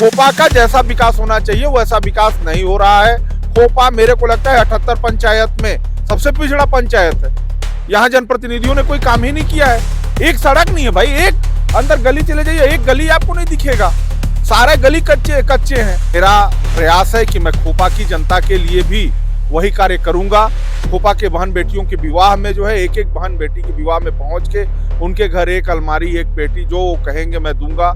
खोपा का जैसा विकास होना चाहिए वैसा विकास नहीं हो रहा है। खोपा मेरे को लगता है 78 पंचायत में सबसे पिछड़ा पंचायत है। यहाँ जनप्रतिनिधियों ने कोई काम ही नहीं किया है। एक सड़क नहीं है भाई, एक अंदर गली चले जाइए, एक गली आपको नहीं दिखेगा, सारे गली कच्चे हैं। मेरा प्रयास है कि मैं खोपा की जनता के लिए भी वही कार्य करूंगा। खोपा के बहन बेटियों के विवाह में जो है, एक एक बहन बेटी के विवाह में पहुंच के उनके घर एक अलमारी, एक पेटी जो कहेंगे मैं दूंगा।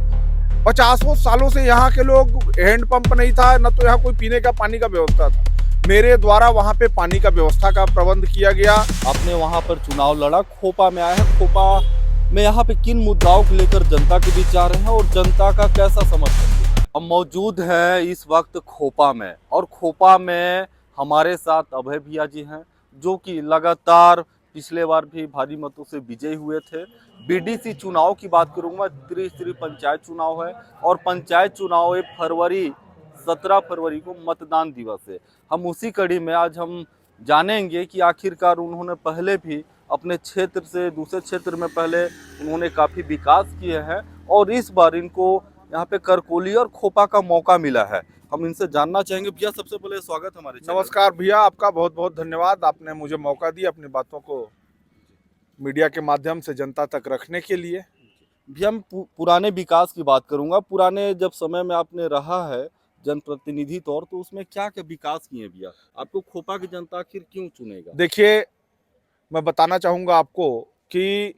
50 सालों से यहाँ के लोग हैंडपंप नहीं था, न तो यहाँ कोई पीने का पानी का व्यवस्था था। मेरे द्वारा वहाँ पे पानी का व्यवस्था का प्रबंध किया गया। आपने वहाँ पर चुनाव लड़ा, खोपा में आए हैं। खोपा में यहाँ पे किन मुद्दाओं को लेकर जनता के बीच जा रहे हैं और जनता का कैसा समर्थन है? हम मौजूद हैं इस वक्त खोपा में, और खोपा में हमारे साथ अभय भैया जी हैं, जो कि लगातार पिछले बार भी भारी मतों से विजयी हुए थे। बीडीसी चुनाव की बात करूंगा, त्रिस्तरीय पंचायत चुनाव है और पंचायत चुनाव 17 फरवरी को मतदान दिवस है। हम उसी कड़ी में आज हम जानेंगे कि आखिरकार उन्होंने पहले भी अपने क्षेत्र से दूसरे क्षेत्र में पहले उन्होंने काफ़ी विकास किए हैं और इस बार इनको यहाँ पे करकोली और खोपा का मौका मिला है। हम इनसे जानना चाहेंगे। भैया सबसे पहले स्वागत हमारे चैनल। नमस्कार भैया, आपका बहुत बहुत धन्यवाद। आपने मुझे मौका दिया अपनी बातों को मीडिया के माध्यम से जनता तक रखने के लिए। भैया हम पुराने विकास की बात करूंगा। पुराने जब समय में आपने रहा है जनप्रतिनिधि तौर, तो उसमें क्या क्या विकास किए भैया? आपको खोपा की जनता आखिर क्यों चुनेगा? देखिए, मैं बताना चाहूँगा आपको कि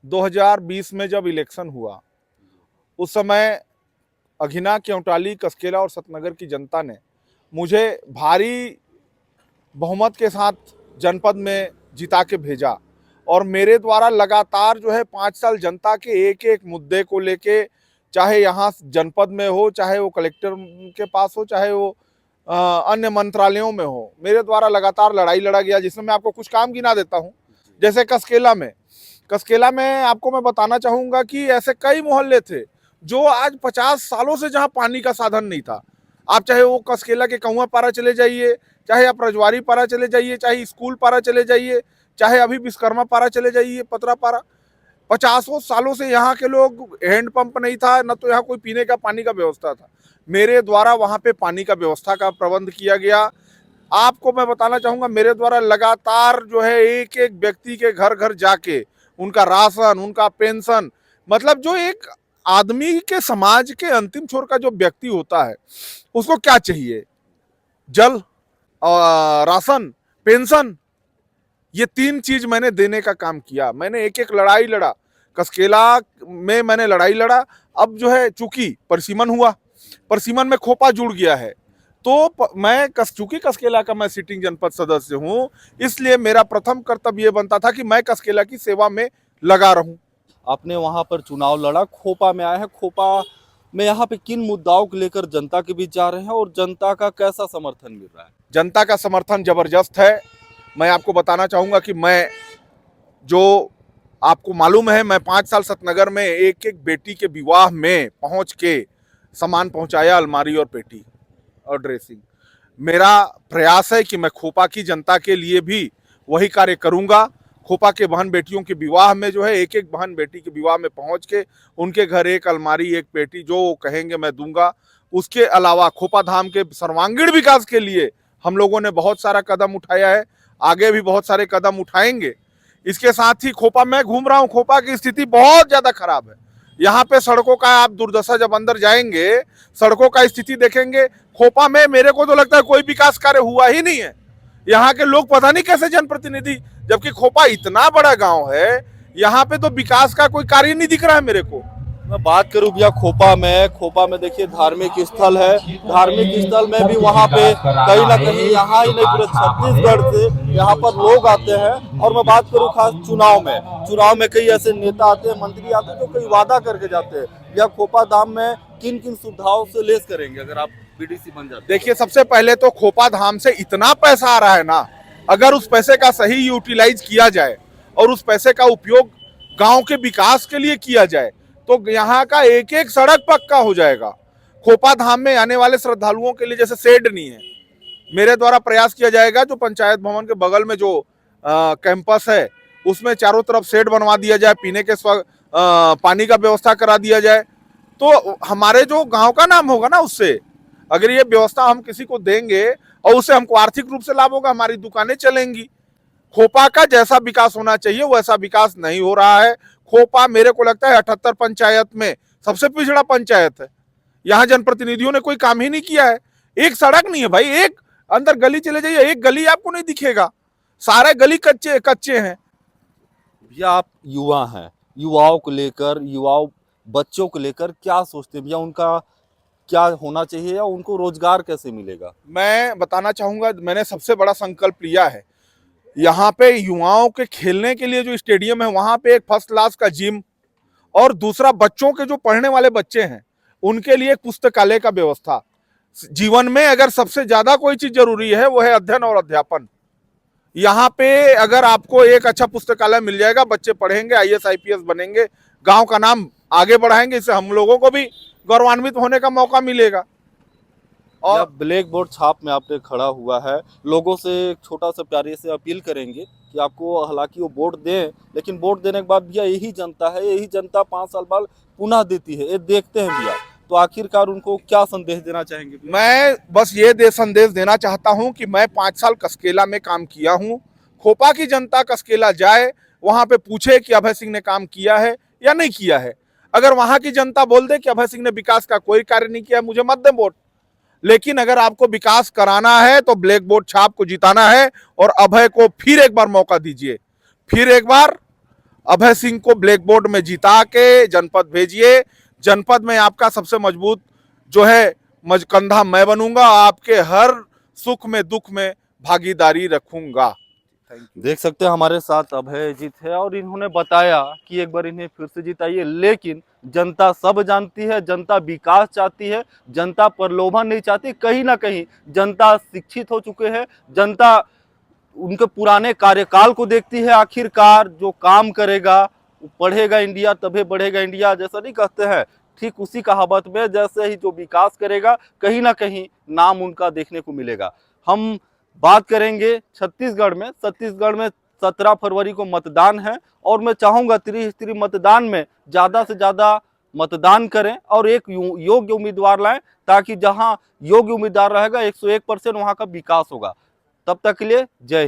2020 में जब इलेक्शन हुआ, उस समय अघिना, केवटाली, कसकेला और सतनगर की जनता ने मुझे भारी बहुमत के साथ जनपद में जिता के भेजा और मेरे द्वारा लगातार जो है 5 साल जनता के एक एक मुद्दे को लेके, चाहे यहाँ जनपद में हो, चाहे वो कलेक्टर के पास हो, चाहे वो अन्य मंत्रालयों में हो, मेरे द्वारा लगातार लड़ाई लड़ा गया। जिसमें मैं आपको कुछ काम गिना देता हूँ। जैसे कसकेला में आपको मैं बताना चाहूँगा कि ऐसे कई मोहल्ले थे जो आज 50 सालों से जहाँ पानी का साधन नहीं था। आप चाहे वो कसकेला के कौआ पारा चले जाइए, चाहे आप रजवारी पारा चले जाइए, चाहे स्कूल पारा चले जाइए, चाहे अभी विश्वकर्मा पारा चले जाइए, पतरा पारा। 50 सालों से यहाँ के लोग हैंडपंप नहीं था, न तो यहाँ कोई पीने का पानी का व्यवस्था था। मेरे द्वारा वहाँ पे पानी का व्यवस्था का प्रबंध किया गया। आपको मैं बताना चाहूँगा, मेरे द्वारा लगातार जो है एक एक व्यक्ति के घर घर जाके उनका राशन, उनका पेंशन, मतलब जो एक आदमी के समाज के अंतिम छोर का जो व्यक्ति होता है उसको क्या चाहिए, जल, राशन, पेंशन, ये 3 चीज मैंने देने का काम किया। मैंने एक एक लड़ाई लड़ा। कसकेला में मैंने लड़ाई लड़ा। अब जो है चूंकि परसिमन हुआ, परसिमन में खोपा जुड़ गया है, तो मैं चूंकि कसकेला का मैं सिटिंग जनपद सदस्य हूं, इसलिए मेरा प्रथम कर्तव्य ये बनता था कि मैं कसकेला की सेवा में लगा रहूं। आपने वहां पर चुनाव लड़ा, खोपा में आए हैं। खोपा में यहाँ पे किन मुद्दाओं को लेकर जनता के बीच जा रहे हैं और जनता का कैसा समर्थन मिल रहा है? जनता का समर्थन जबरदस्त है। मैं आपको बताना चाहूँगा कि मैं, जो आपको मालूम है, मैं 5 साल सतनगर में एक एक बेटी के विवाह में पहुँच के सामान पहुँचाया, अलमारी और पेटी और ड्रेसिंग। मेरा प्रयास है कि मैं खोपा की जनता के लिए भी वही कार्य करूँगा। खोपा के बहन बेटियों के विवाह में जो है, एक एक बहन बेटी के विवाह में पहुँच के उनके घर एक अलमारी, एक पेटी जो कहेंगे मैं दूंगा। उसके अलावा खोपा धाम के सर्वांगीण विकास के लिए हम लोगों ने बहुत सारा कदम उठाया है, आगे भी बहुत सारे कदम उठाएंगे। इसके साथ ही खोपा में घूम रहा हूँ, खोपा की स्थिति बहुत ज़्यादा खराब है। यहाँ पे सड़कों का आप दुर्दशा, जब अंदर जाएंगे सड़कों का स्थिति देखेंगे। खोपा में मेरे को तो लगता है कोई विकास कार्य हुआ ही नहीं है। यहाँ के लोग पता नहीं कैसे जनप्रतिनिधि, जबकि खोपा इतना बड़ा गांव है, यहाँ पे तो विकास का कोई कार्य नहीं दिख रहा है मेरे को। मैं बात करूं भैया खोपा में देखिए धार्मिक स्थल है। धार्मिक स्थल में भी वहाँ पे कहीं ना कहीं, यहाँ ही नहीं पूरे छत्तीसगढ़ से यहाँ पर लोग आते हैं। और मैं बात करूं खास चुनाव में कई ऐसे नेता आते हैं, मंत्री आते हैं जो कई वादा करके जाते हैं। या खोपा धाम में किन किन सुविधाओं से लेस करेंगे अगर आप बीडीसी बन जाते? देखिए, सबसे पहले तो खोपा धाम से इतना पैसा आ रहा है ना, अगर उस पैसे का सही यूटिलाइज किया जाए और उस पैसे का उपयोग गांव के विकास के लिए किया जाए तो यहाँ का एक एक सड़क पक्का हो जाएगा। खोपा धाम में आने वाले श्रद्धालुओं के लिए जैसे शेड नहीं है, मेरे द्वारा प्रयास किया जाएगा। जो पंचायत भवन के बगल में जो कैंपस है उसमें चारों तरफ शेड बनवा दिया जाए, पीने के पानी का व्यवस्था करा दिया जाए। तो हमारे जो गांव का नाम होगा ना उससे, अगर ये व्यवस्था हम किसी को देंगे और उससे हमको आर्थिक रूप से लाभ होगा, हमारी दुकानें चलेंगी। खोपा का जैसा विकास होना चाहिए वैसा विकास नहीं हो रहा है। खोपा मेरे को लगता है 78 पंचायत में सबसे पिछड़ा पंचायत है। यहाँ जनप्रतिनिधियों ने कोई काम ही नहीं किया है। एक सड़क नहीं है भाई, एक अंदर गली चले जाइए, एक गली आपको नहीं दिखेगा, सारे गली कच्चे कच्चे हैं। भैया आप युवा हैं, युवाओं को लेकर, युवाओं बच्चों को लेकर क्या सोचते हैं भैया? उनका क्या होना चाहिए या उनको रोजगार कैसे मिलेगा? मैं बताना चाहूंगा, मैंने सबसे बड़ा संकल्प लिया है। यहाँ पे युवाओं के खेलने के लिए जो स्टेडियम है वहां पे एक फर्स्ट क्लास का जिम, और दूसरा बच्चों के जो पढ़ने वाले बच्चे हैं उनके लिए एक पुस्तकालय का व्यवस्था। जीवन में अगर सबसे ज्यादा कोई चीज जरूरी है वो है अध्ययन और अध्यापन। यहाँ पे अगर आपको एक अच्छा पुस्तकालय मिल जाएगा, बच्चे पढ़ेंगे, आईएएस आईपीएस बनेंगे, गांव का नाम आगे बढ़ाएंगे, इससे हम लोगों को भी गौरवान्वित होने का मौका मिलेगा। और ब्लैक बोर्ड छाप में आपने खड़ा हुआ है, लोगों से एक छोटा सा प्यारे से अपील करेंगे कि आपको हालांकि वो वोट दें, लेकिन वोट देने के बाद भैया यही जनता है, यही जनता 5 साल बाद पुनः देती है, ये देखते हैं भैया। तो आखिरकार उनको क्या संदेश देना चाहेंगे? मैं बस ये संदेश देना चाहता हूं कि मैं 5 साल कसकेला में काम किया हूं। खोपा की जनता कसकेला जाए, वहां पे पूछे कि अभय सिंह ने काम किया है या नहीं किया है। अगर वहां की जनता बोल दे कि अभय सिंह ने विकास का कोई कार्य नहीं किया, मुझे मत दें वोट। लेकिन अगर आपको विकास कराना है तो ब्लैक बोर्ड छाप को जिताना है, और अभय को फिर एक बार मौका दीजिए। फिर एक बार अभय सिंह को ब्लैक बोर्ड में जिता के जनपद भेजिए। जनपद में आपका सबसे मजबूत जो है कंधा मैं बनूंगा, आपके हर सुख में दुख में भागीदारी रखूंगा। देख सकते हैं हमारे साथ अभय जीत है और इन्होंने बताया कि एक बार इन्हें फिर से जिताइए, लेकिन जनता सब जानती है, जनता विकास चाहती है, जनता प्रलोभन नहीं चाहती। कहीं ना कहीं जनता शिक्षित हो चुके हैं, जनता उनके पुराने कार्यकाल को देखती है। आखिरकार जो काम करेगा वो पढ़ेगा इंडिया तभी बढ़ेगा इंडिया, जैसा नहीं कहते हैं, ठीक उसी कहावत में जैसे ही जो विकास करेगा कहीं ना कहीं नाम उनका देखने को मिलेगा। हम बात करेंगे छत्तीसगढ़ में। छत्तीसगढ़ में 17 फरवरी को मतदान है और मैं चाहूंगा त्रिस्तरीय मतदान में ज्यादा से ज्यादा मतदान करें और एक योग्य उम्मीदवार लाएं, ताकि जहां योग्य उम्मीदवार रहेगा 101% वहां का विकास होगा। तब तक के लिए जय हिंद।